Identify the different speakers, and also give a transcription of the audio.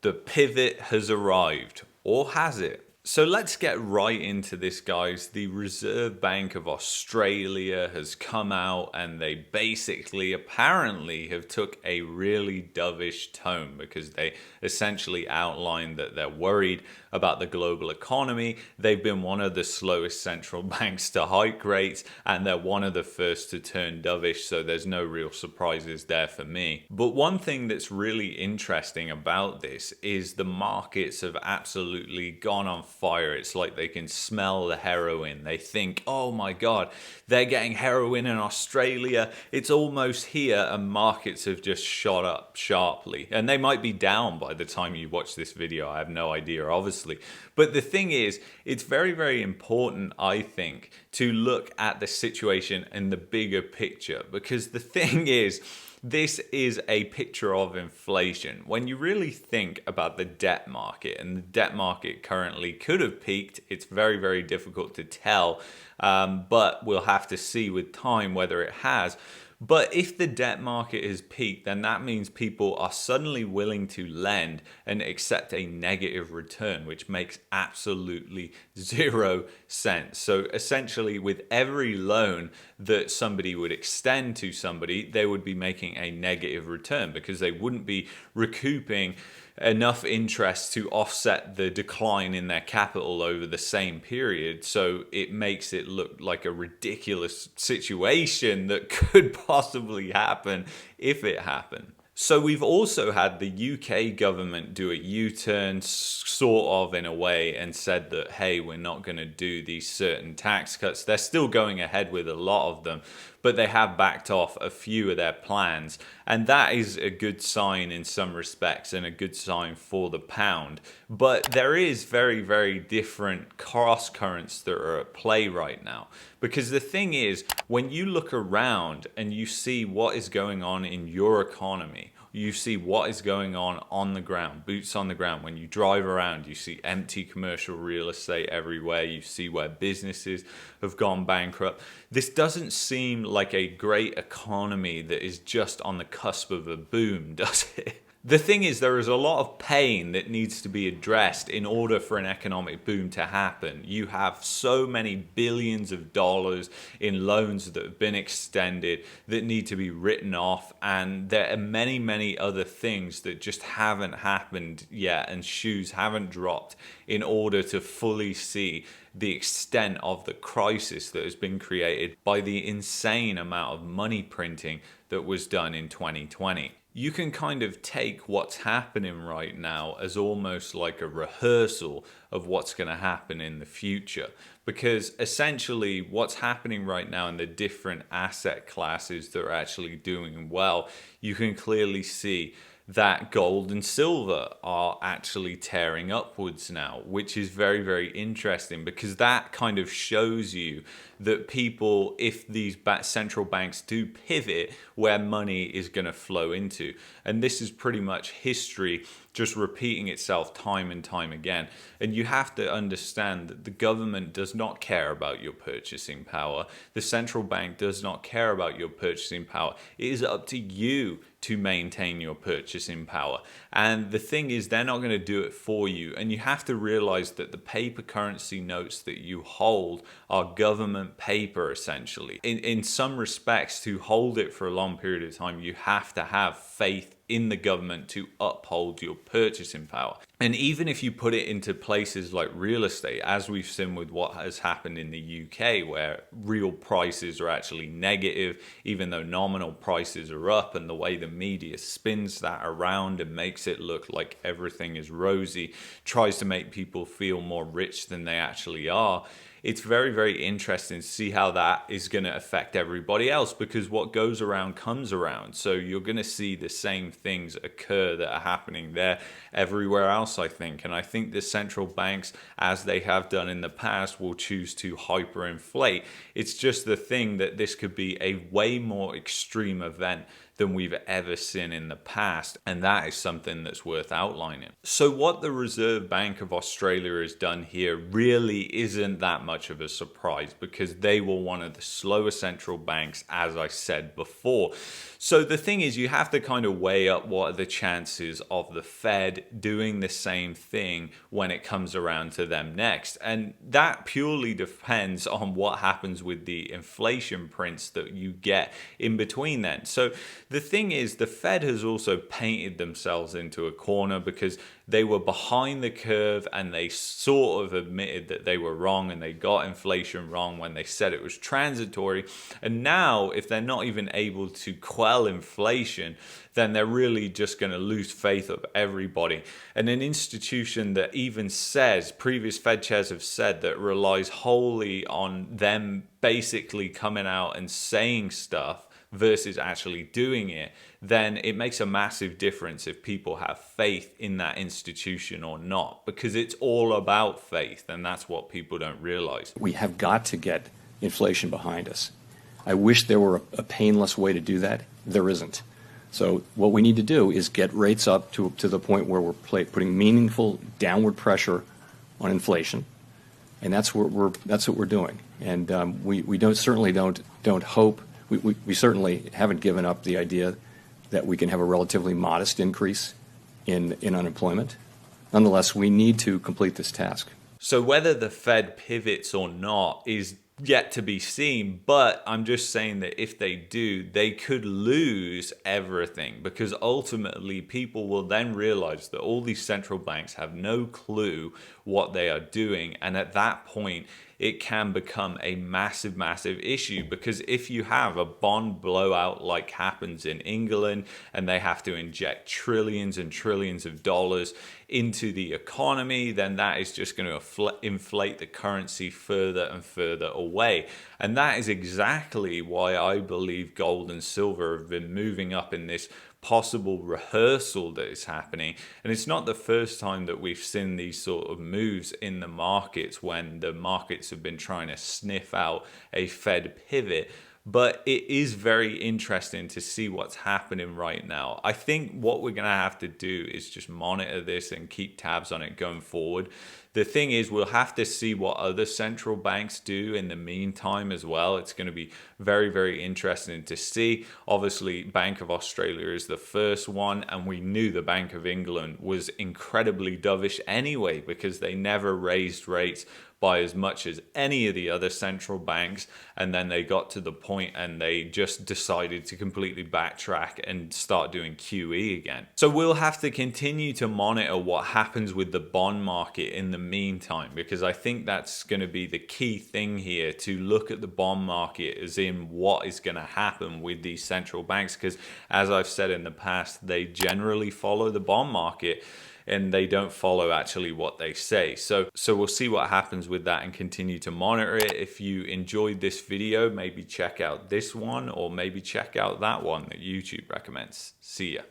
Speaker 1: The pivot has arrived, or has it? So let's get right into this, guys. The Reserve Bank of Australia has come out and they basically apparently have took a really dovish tone because they essentially outlined that they're worried about the global economy. They've been one of the slowest central banks to hike rates, and they're one of the first to turn dovish, so there's no real surprises there for me. But one thing that's really interesting about this is the markets have absolutely gone on fire. It's like they can smell the heroin. They think, oh my god, they're getting heroin in Australia, it's almost here, and markets have just shot up sharply. And they might be down by the time you watch this video, I have no idea, obviously. But the thing is, it's very, very important, I think, to look at the situation in the bigger picture, because the thing is, this is a picture of inflation. When you really think about the debt market, and the debt market currently could have peaked, it's very, very difficult to tell, but we'll have to see with time whether it has. But if the debt market has peaked, then that means people are suddenly willing to lend and accept a negative return, which makes absolutely zero sense. So essentially, with every loan that somebody would extend to somebody, they would be making a negative return because they wouldn't be recouping enough interest to offset the decline in their capital over the same period. So it makes it look like a ridiculous situation that could possibly happen if it happened. So we've also had the UK government do a U-turn, sort of, in a way, and said that, hey, we're not going to do these certain tax cuts. They're still going ahead with a lot of them, but they have backed off a few of their plans. And that is a good sign in some respects and a good sign for the pound. But there is very, very different cross currents that are at play right now. Because the thing is, when you look around and you see what is going on in your economy, you see what is going on the ground, boots on the ground. When you drive around, you see empty commercial real estate everywhere. You see where businesses have gone bankrupt. This doesn't seem like a great economy that is just on the cusp of a boom, does it? The thing is, there is a lot of pain that needs to be addressed in order for an economic boom to happen. You have so many billions of dollars in loans that have been extended that need to be written off, and there are many, many other things that just haven't happened yet, and shoes haven't dropped in order to fully see the extent of the crisis that has been created by the insane amount of money printing that was done in 2020. You can kind of take what's happening right now as almost like a rehearsal of what's going to happen in the future. Because essentially what's happening right now in the different asset classes that are actually doing well, you can clearly see that gold and silver are actually tearing upwards now, which is very, very interesting, because that kind of shows you that people, if these central banks do pivot, where money is going to flow into. And this is pretty much history just repeating itself time and time again. And you have to understand that the government does not care about your purchasing power. The central bank does not care about your purchasing power. It is up to you to maintain your purchasing power. And the thing is, they're not going to do it for you. And you have to realize that the paper currency notes that you hold are government paper, essentially. In some respects, to hold it for a long period of time, you have to have faith in the government to uphold your purchasing power. And even if you put it into places like real estate, as we've seen with what has happened in the UK, where real prices are actually negative, even though nominal prices are up, and the way the media spins that around and makes it look like everything is rosy, tries to make people feel more rich than they actually are. It's very, very interesting to see how that is going to affect everybody else, because what goes around comes around. So you're going to see the same things occur that are happening there everywhere else, I think. And I think the central banks, as they have done in the past, will choose to hyperinflate. It's just the thing that this could be a way more extreme event than we've ever seen in the past. And that is something that's worth outlining. So what the Reserve Bank of Australia has done here really isn't that much of a surprise, because they were one of the slower central banks, as I said before. So the thing is, you have to kind of weigh up what are the chances of the Fed doing the same thing when it comes around to them next. And that purely depends on what happens with the inflation prints that you get in between then. So the thing is, the Fed has also painted themselves into a corner because they were behind the curve, and they sort of admitted that they were wrong and they got inflation wrong when they said it was transitory. And now, if they're not even able to quell inflation, then they're really just going to lose faith of everybody. And an institution that even says, previous Fed chairs have said, that relies wholly on them basically coming out and saying stuff versus actually doing it, then it makes a massive difference if people have faith in that institution or not, because it's all about faith, and that's what people don't realize.
Speaker 2: We have got to get inflation behind us. I wish there were a painless way to do that. There isn't. So what we need to do is get rates up to the point where we're putting meaningful downward pressure on inflation, and that's what we're doing. And we certainly don't hope. We certainly haven't given up the idea that we can have a relatively modest increase in unemployment. Nonetheless, we need to complete this task.
Speaker 1: So whether the Fed pivots or not is yet to be seen, but I'm just saying that if they do, they could lose everything, because ultimately people will then realize that all these central banks have no clue what they are doing, and at that point it can become a massive issue. Because if you have a bond blowout like happens in England, and they have to inject trillions and trillions of dollars into the economy, then that is just going to inflate the currency further and further away. And that is exactly why I believe gold and silver have been moving up in this possible rehearsal that is happening. And it's not the first time that we've seen these sort of moves in the markets, when the markets have been trying to sniff out a Fed pivot. But it is very interesting to see what's happening right now. I think what we're going to have to do is just monitor this and keep tabs on it going forward. The thing is, we'll have to see what other central banks do in the meantime as well. It's going to be very interesting to see. Obviously, Bank of Australia is the first one, and we knew the Bank of England was incredibly dovish anyway, because they never raised rates by as much as any of the other central banks, and then they got to the point and they just decided to completely backtrack and start doing QE again. So we'll have to continue to monitor what happens with the bond market in the meantime, because I think that's going to be the key thing here, to look at the bond market as in what is going to happen with these central banks, because as I've said in the past, they generally follow the bond market and they don't follow actually what they say. So we'll see what happens with that and continue to monitor it. If you enjoyed this video, maybe check out this one, or maybe check out that one that YouTube recommends. See ya.